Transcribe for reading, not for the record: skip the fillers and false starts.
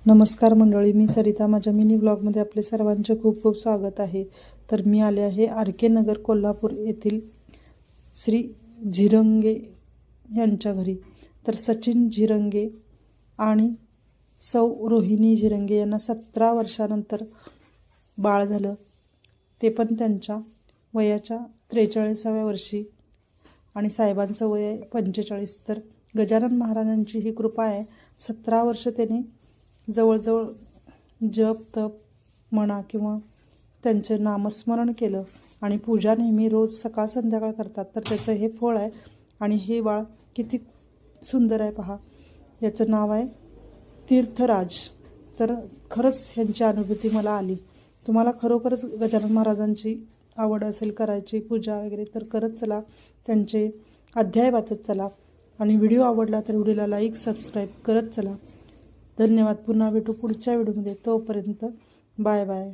नमस्कार मंडळी, मी सरिता. माझ्या मिनी ब्लॉगमध्ये आपले सर्वांचे खूप खूप स्वागत आहे. तर मी आले आहे RK नगर कोल्हापूर येथील श्री झिरंगे यांच्या घरी. तर सचिन झिरंगे आणि सौ रोहिणी झिरंगे यांना 17 वर्षानंतर बाळ झालं, ते पण त्यांच्या वयाच्या 43व्या वर्षी, आणि साहेबांचं वय आहे 45. तर गजानन महाराजांची ही कृपा आहे. 17 वर्ष त्यांनी जवळजवळ जप तप म्हणा किंवा त्यांचे नामस्मरण केलं आणि पूजा नेहमी रोज सकाळ संध्याकाळ करतात. तर त्याचं हे फळ आहे. आणि हे बाळ किती सुंदर आहे पहा. याचं नाव आहे तीर्थराज. तर खरंच ह्यांची अनुभूती मला आली. तुम्हाला खरोखरच गजानन महाराजांची आवड असेल करायची पूजा वगैरे, तर करत चला, त्यांचे अध्याय वाचत चला. आणि व्हिडिओ आवडला तर व्हिडिओला लाईक सबस्क्राईब करत चला. धन्यवाद. पुन्हा भेटू पुढच्या व्हिडिओमध्ये. तोपर्यंत बाय बाय.